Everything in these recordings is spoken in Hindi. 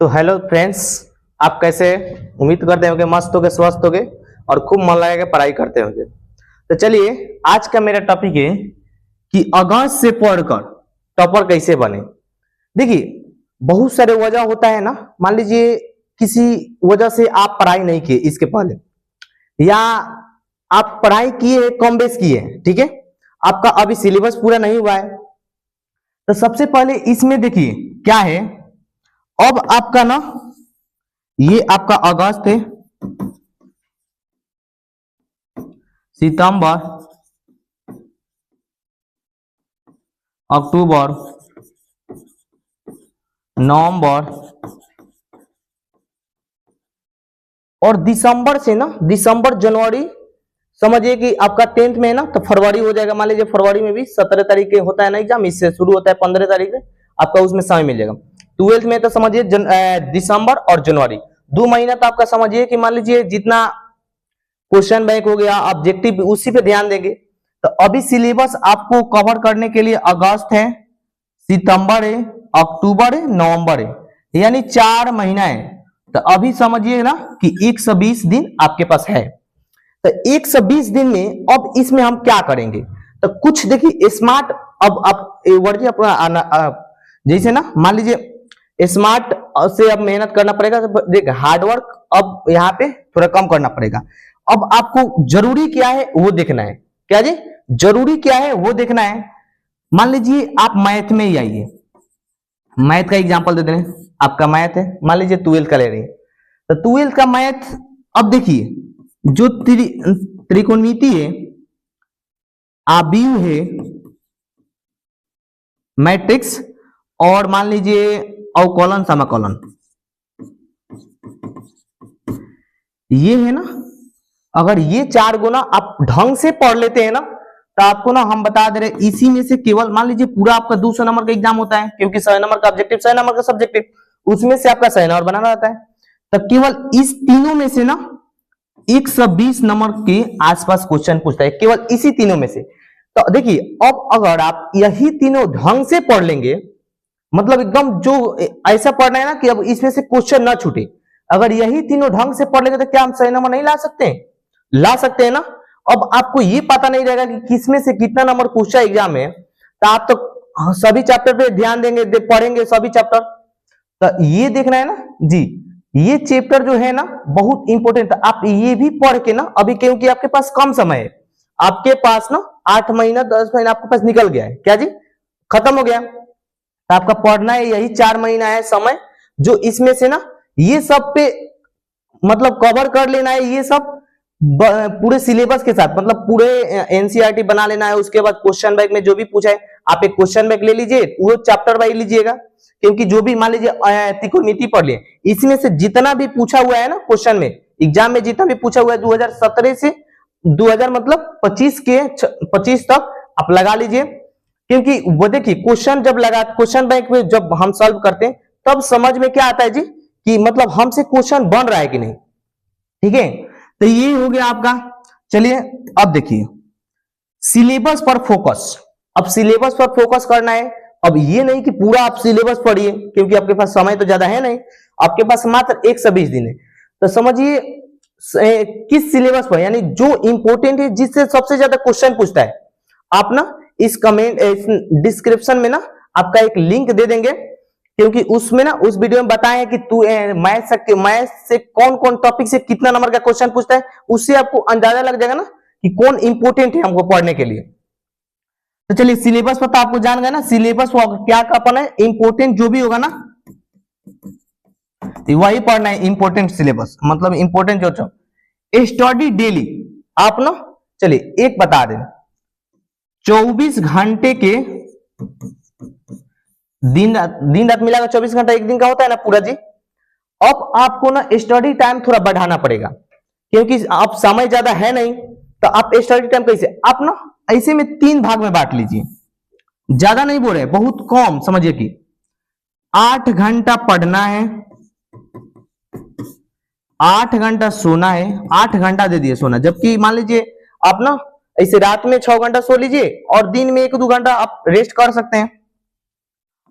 तो हेलो फ्रेंड्स, आप कैसे? उम्मीद करते होंगे मस्त होगे, स्वस्थ होगे और खूब मन लगा के पढ़ाई करते होंगे। तो चलिए, आज का मेरा टॉपिक है कि अगस्त से पढ़कर टॉपर कैसे बने। देखिए, बहुत सारे वजह होता है ना। मान लीजिए किसी वजह से आप पढ़ाई नहीं किए इसके पहले, या आप पढ़ाई किए कम बेस किए, ठीक है, आपका अभी सिलेबस पूरा नहीं हुआ है। तो सबसे पहले इसमें देखिए क्या है। अब आपका ना, ये आपका अगस्त है, सितंबर, अक्टूबर, नवंबर और दिसंबर से ना, दिसंबर जनवरी समझिए कि आपका 10th में है ना, तो फरवरी हो जाएगा। मान लीजिए फरवरी में भी 17 तारीख के होता है ना एग्जाम, इससे शुरू होता है 15 तारीख से आपका उसमें समय मिल जाएगा। 12th में तो समझिए दिसंबर और जनवरी 2 महीना। तो आपका समझिए कि मान लीजिए जितना क्वेश्चन बैंक हो गया, ऑब्जेक्टिव, उसी पे ध्यान देंगे। तो अभी सिलेबस आपको कवर करने के लिए अगस्त है, सितंबर है, अक्टूबर है, नवंबर है, यानी 4 महीना है। तो अभी समझिए ना कि 120 दिन आपके पास है। तो 120 दिन में अब इसमें हम क्या करेंगे? तो कुछ देखिए स्मार्ट, अब आप वर्जी अपना जैसे ना, मान लीजिए स्मार्ट से अब मेहनत करना पड़ेगा। तो देख, हार्डवर्क अब यहाँ पे थोड़ा कम करना पड़ेगा। अब आपको जरूरी क्या है वो देखना है। क्या जी? जरूरी क्या है वो देखना है। मान लीजिए आप मैथ में ही आइए, मैथ का एग्जांपल दे दें। आपका मैथ है, मान लीजिए 12th का ले रही है, तो 12th का मैथ। अब देखिए जो त्रिकोणमिति है, आव्यूह है, मैट्रिक्स, और मान लीजिए अवकलन समाकलन, ये है ना। अगर ये 4 गुना आप ढंग से पढ़ लेते हैं ना, तो आपको ना हम बता दे रहे, इसी में से केवल मान लीजिए पूरा आपका 200 नंबर का एग्जाम होता है, क्योंकि 100 नंबर का ऑब्जेक्टिव, 100 नंबर का सब्जेक्टिव, उसमें से आपका 100 नंबर बनाना रहता है। तो केवल इस तीनों में से ना 120 नंबर के आसपास क्वेश्चन पूछता है, केवल इसी तीनों में से। तो देखिए, अब अगर आप यही तीनों ढंग से पढ़ लेंगे, मतलब एकदम जो ऐसा पढ़ना है ना कि अब इसमें से क्वेश्चन ना छूटे, अगर यही तीनों ढंग से पढ़ लेंगे तो क्या हम 100 नंबर नहीं ला सकते हैं? ला सकते हैं ना। अब आपको ये पता नहीं रहेगा कि किसमें से कितना नंबर पूछा एग्जाम में, तो आप तो सभी चैप्टर पे ध्यान देंगे, पढ़ेंगे सभी चैप्टर। तो ये देखना है ना जी, ये चैप्टर जो है ना बहुत इंपॉर्टेंट है। आप ये भी पढ़ के ना, अभी क्योंकि आपके पास कम समय है, आपके पास ना 8 महीना 10 महीना आपके पास निकल गया है। क्या जी? खत्म हो गया। तो आपका पढ़ना है यही 4 महीना है समय, जो इसमें से ना ये सब पे मतलब कवर कर लेना है, ये सब पूरे सिलेबस के साथ, मतलब पूरे एनसीईआरटी बना लेना है। उसके बाद क्वेश्चन बैंक में जो भी पूछा है, आप एक क्वेश्चन बैंक ले लीजिए, वो चैप्टर वाइज लीजिएगा, क्योंकि जो भी मान लीजिए त्रिकोणमिति पढ़ लिए, इसमें से जितना भी पूछा हुआ है ना क्वेश्चन में, एग्जाम में जितना भी पूछा हुआ है 2017 से 2000 मतलब 25 तक आप लगा लीजिए। क्योंकि वो देखिए क्वेश्चन जब लगा, क्वेश्चन बैंक में जब हम सॉल्व करते हैं, तब समझ में क्या आता है जी कि मतलब हमसे क्वेश्चन बन रहा है कि नहीं। ठीक है, तो ये हो गया आपका। चलिए अब देखिए सिलेबस पर फोकस। अब सिलेबस पर फोकस करना है। अब ये नहीं कि पूरा आप सिलेबस पढ़िए, क्योंकि आपके पास समय तो ज्यादा है नहीं, आपके पास मात्र 120 दिन है। तो समझिए किस सिलेबस पर, यानी जो इंपॉर्टेंट है, जिससे सबसे ज्यादा क्वेश्चन पूछता है। आप ना इस कमेंट, इस डिस्क्रिप्शन में ना आपका एक लिंक दे देंगे, क्योंकि उसमें ना उस वीडियो में बताएं कि तू मैथ से कौन कौन टॉपिक से कितना नंबर का क्वेश्चन पूछता है। उससे आपको अंदाजा लग जाएगा ना कि कौन इंपॉर्टेंट है हमको पढ़ने के लिए। तो चलिए सिलेबस पर तो आपको जान गए ना, सिलेबस क्या पढ़ना है, इंपॉर्टेंट जो भी होगा ना वही पढ़ना है। इंपॉर्टेंट सिलेबस मतलब इंपॉर्टेंट जो स्टडी डेली। आप ना चलिए एक बता दें, 24 घंटे के दिन रात मिलाकर 24 घंटा एक दिन का होता है ना पूरा जी। अब आपको ना स्टडी टाइम थोड़ा बढ़ाना पड़ेगा, क्योंकि आप समय ज्यादा है नहीं। तो आप स्टडी टाइम कैसे, आप ना ऐसे में 3 भाग में बांट लीजिए। ज्यादा नहीं बोल रहे, बहुत कम समझिए कि 8 घंटा पढ़ना है, 8 घंटा सोना है। 8 घंटा दे दिए सोना, जबकि मान लीजिए आप ना ऐसे रात में 6 घंटा सो लीजिए और दिन में 1-2 घंटा आप रेस्ट कर सकते हैं।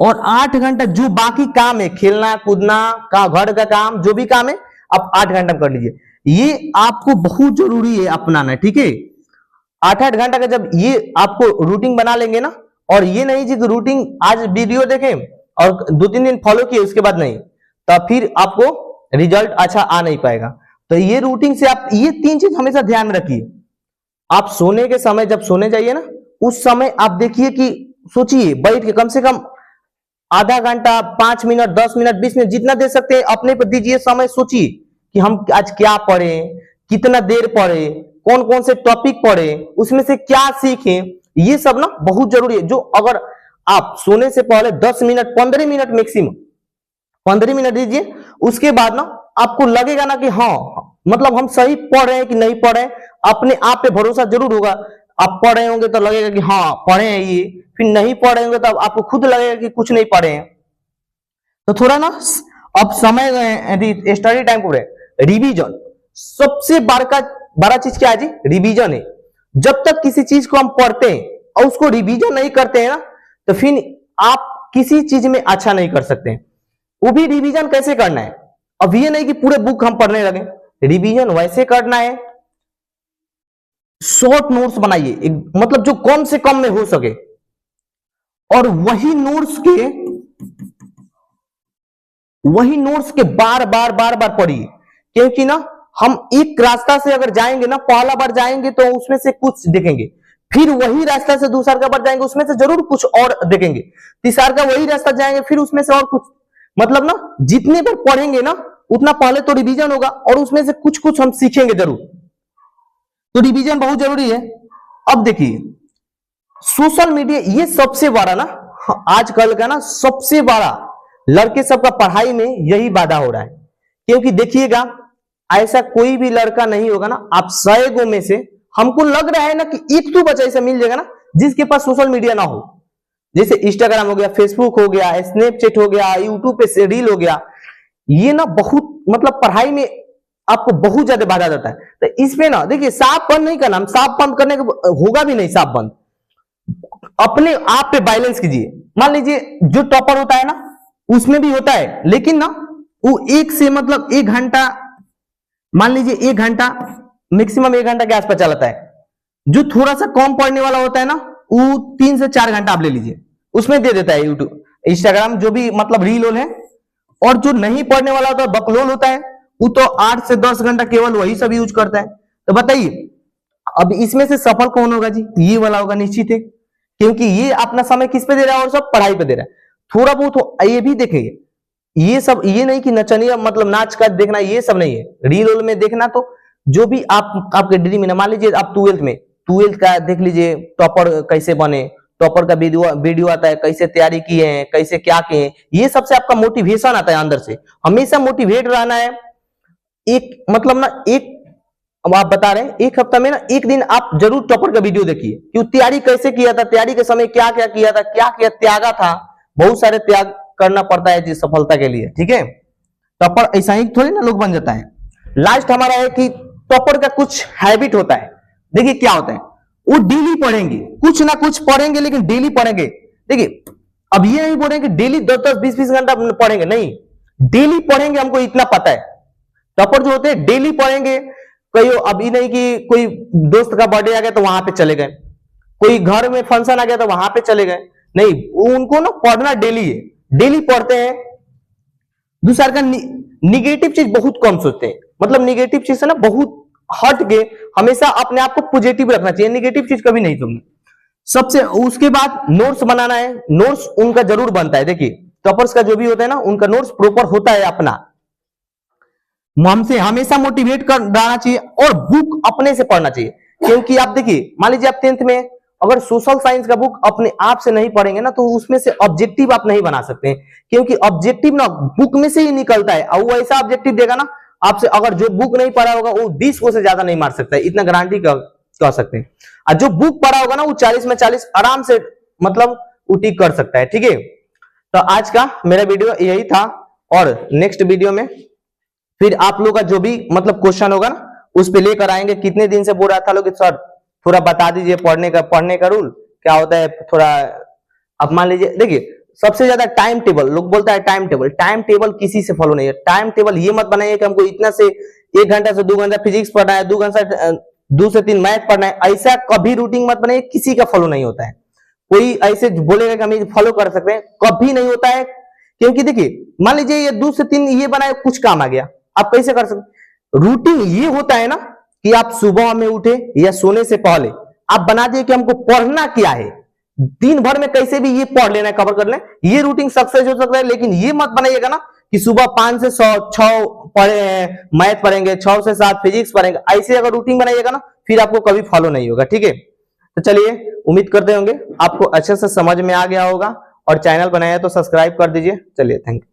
और 8 घंटा जो बाकी काम है, खेलना कूदना का, घर का काम, जो भी काम है आप 8 घंटा कर लीजिए। ये आपको बहुत जरूरी है अपनाना, ठीक है। 8-8 घंटा का जब ये आपको रूटीन बना लेंगे ना, और ये नहीं जी कि रूटीन आज वीडियो देखें और 2-3 दिन फॉलो किए उसके बाद नहीं, तो फिर आपको रिजल्ट अच्छा आ नहीं पाएगा। तो ये रूटीन से आप ये 3 चीज हमेशा ध्यान में रखिए। आप सोने के समय जब सोने जाइए ना, उस समय आप देखिए कि सोचिए बैठ के कम से कम आधा घंटा, 5 मिनट, 10 मिनट, 20 मिनट, जितना दे सकते हैं अपने पर दीजिए समय। सोचिए कि हम आज क्या पढ़े, कितना देर पढ़े, कौन कौन से टॉपिक पढ़े, उसमें से क्या सीखें, ये सब ना बहुत जरूरी है। जो अगर आप सोने से पहले 10 मिनट, 15 मिनट मैक्सिमम 15 मिनट दीजिए, उसके बाद ना आपको लगेगा ना कि हाँ मतलब हम सही पढ़ रहे हैं कि नहीं पढ़ रहे हैं, अपने आप पे भरोसा जरूर होगा। आप पढ़ रहे होंगे तो लगेगा कि हाँ पढ़े हैं ये, फिर नहीं पढ़ रहे होंगे तो आपको खुद लगेगा कि कुछ नहीं पढ़े हैं। तो थोड़ा ना अब समय स्टडी टाइम को रिवीजन, सबसे बड़ा चीज क्या है जी, रिवीजन है। जब तक किसी चीज को हम पढ़ते हैं और उसको रिवीजन नहीं करते हैं ना, तो फिर आप किसी चीज में अच्छा नहीं कर सकते। वो भी रिवीजन कैसे करना है, अब ये नहीं कि पूरे बुक हम पढ़ने लगे, रिवीजन वैसे करना है, शॉर्ट नोट्स बनाइए, मतलब जो कम से कम में हो सके, और वही नोट्स के बार बार पढ़िए। क्योंकि ना हम एक रास्ता से अगर जाएंगे ना, पहला बार जाएंगे तो उसमें से कुछ देखेंगे, फिर वही रास्ता से दूसरा बार जाएंगे उसमें से जरूर कुछ और देखेंगे, तीसरा का वही रास्ता जाएंगे फिर उसमें से और कुछ, मतलब ना जितने बार पढ़ेंगे ना उतना पहले तो रिवीजन होगा और उसमें से कुछ कुछ हम सीखेंगे जरूर। तो रिवीजन बहुत जरूरी है। अब देखिए सोशल मीडिया ये सबसे बड़ा ना आजकल का ना सबसे बड़ा लड़के सबका पढ़ाई में यही बाधा हो रहा है। क्योंकि देखिएगा ऐसा कोई भी लड़का नहीं होगा ना, आप 100 गो में से हमको लग रहा है ना कि एक तो बच्चा ऐसा मिल जाएगा ना जिसके पास सोशल मीडिया ना हो। जैसे इंस्टाग्राम हो गया, फेसबुक हो गया, स्नैपचैट हो गया, यूट्यूब पे से रील हो गया, ये ना बहुत मतलब पढ़ाई में आपको बहुत ज्यादा बाधा देता है। तो इसमें ना देखिए साफ बंद नहीं करना, साफ बंद करने का होगा भी नहीं, साफ बंद अपने आप पे बैलेंस कीजिए। मान लीजिए जो टॉपर होता है ना उसमें भी होता है, लेकिन ना वो एक से मतलब 1 घंटा, मान लीजिए 1 घंटा मैक्सिमम 1 घंटा के आसपास चलाता है। जो थोड़ा सा कम पढ़ने वाला होता है ना वो 3 से 4 घंटा आप ले लीजिए, उसमें दे देता है यूट्यूब इंस्टाग्राम जो भी मतलब रील है। और जो नहीं पढ़ने वाला होता है, बकलोल होता है, वो तो 8 से 10 घंटा केवल वही सब यूज करता है। तो बताइए अब इसमें से सफल कौन होगा जी, ये वाला होगा निश्चित है, क्योंकि ये अपना समय किस पे दे रहा है और सब पढ़ाई पे दे रहा है। थोड़ा बहुत ये भी देखेंगे, ये सब ये नहीं कि नचनिया मतलब नाच का देखना, ये सब नहीं है। रील में देखना तो जो भी आपके ड्रीम है, मान लीजिए आप 12th का देख लीजिए, टॉपर कैसे बने, टॉपर का वीडियो आता है, कैसे तैयारी किए हैं, कैसे क्या किए हैं, ये सबसे आपका मोटिवेशन आता है अंदर से। हमेशा मोटिवेट रहना है। एक मतलब ना अब आप बता रहे हैं 1 हफ्ता में ना 1 दिन आप जरूर टॉपर का वीडियो देखिए कि वो तैयारी कैसे किया था, तैयारी के समय क्या क्या किया था, क्या क्या त्यागा था। बहुत सारे त्याग करना पड़ता है जी सफलता के लिए, ठीक है। टॉपर ऐसा ही थोड़ी ना लोग बन जाता है। लास्ट हमारा है कि टॉपर का कुछ हैबिट होता है। देखिए क्या होता है, वो डेली पढ़ेंगे, कुछ ना कुछ पढ़ेंगे, लेकिन डेली पढ़ेंगे। देखिए अब ये नहीं बोलेंगे डेली 10-10, 20-20 घंटा पढ़ेंगे, नहीं, डेली पढ़ेंगे, हमको इतना पता है। टॉपर जो होते हैं डेली पढ़ेंगे। कोई अभी नहीं कि कोई दोस्त का बर्थडे आ गया तो वहां पे चले गए, कोई घर में फंक्शन आ गया तो वहां पे चले गए, नहीं, उनको ना पढ़ना डेली है, डेली पढ़ते हैं। दूसरा का निगेटिव चीज बहुत कम सोचते हैं, मतलब निगेटिव चीज से ना बहुत हट के हमेशा अपने आप को पॉजिटिव रखना चाहिए, निगेटिव चीज कभी नहीं सुनना। सबसे उसके बाद नोट्स बनाना है, नोट्स उनका जरूर बनता है। देखिए टॉपर्स का जो भी होता है ना उनका नोट्स प्रॉपर होता है अपना, हमसे हमेशा मोटिवेट कर डालना चाहिए और बुक अपने से पढ़ना चाहिए। क्योंकि आप देखिए मान लीजिए आप 10th में अगर सोशल साइंस का बुक अपने आप से नहीं पढ़ेंगे ना तो उसमें से ऑब्जेक्टिव आप नहीं बना सकते हैं, क्योंकि ऑब्जेक्टिव ना बुक में से ही निकलता है और वो ऐसा ऑब्जेक्टिव देगा ना आपसे, अगर जो बुक नहीं पढ़ा होगा वो 20 को से ज्यादा नहीं मार सकता है, इतना गारंटी कह सकते हैं। और जो बुक पढ़ा होगा ना वो 40 में 40 आराम से मतलब उठी कर सकता है, ठीक है। तो आज का मेरा वीडियो यही था, और नेक्स्ट वीडियो में फिर आप लोग का जो भी मतलब क्वेश्चन होगा ना उस पे लेकर आएंगे। कितने दिन से बोल रहा था लोग कि सर थोड़ा बता दीजिए पढ़ने का रूल क्या होता है, थोड़ा अब मान लीजिए। देखिए सबसे ज्यादा टाइम टेबल, लोग बोलता है टाइम टेबल किसी से फॉलो नहीं है। टाइम टेबल ये मत बनाइए कि हमको इतना से 1 घंटा से 2 घंटा फिजिक्स पढ़ना है, 2 घंटा 2 से 3 मैथ पढ़ना है, ऐसा कभी रूटीन मत बनाइए, किसी का फॉलो नहीं होता है। कोई ऐसे बोलेगा कि हम ये फॉलो कर सकते हैं, कभी नहीं होता है। क्योंकि देखिए मान लीजिए ये 2 से 3 ये बनाए, कुछ काम आ गया, आप कैसे कर सकते। रूटीन ये होता है ना कि आप सुबह में उठे या सोने से पहले आप बना दिए कि हमको पढ़ना क्या है, दिन भर में कैसे भी ये पढ़ लेना है, कवर कर लें, ये रूटीन सक्सेस हो सकता है। लेकिन ये मत बनाइएगा ना कि सुबह 5 से 6 पढ़े मैथ पढ़ेंगे, 6 से 7 फिजिक्स पढ़ेंगे, ऐसे अगर रूटीन बनाइएगा ना फिर आपको कभी फॉलो नहीं होगा। ठीक है, तो चलिए उम्मीद करते होंगे आपको अच्छे से समझ में आ गया होगा, और चैनल बनाया तो सब्सक्राइब कर दीजिए। चलिए थैंक यू।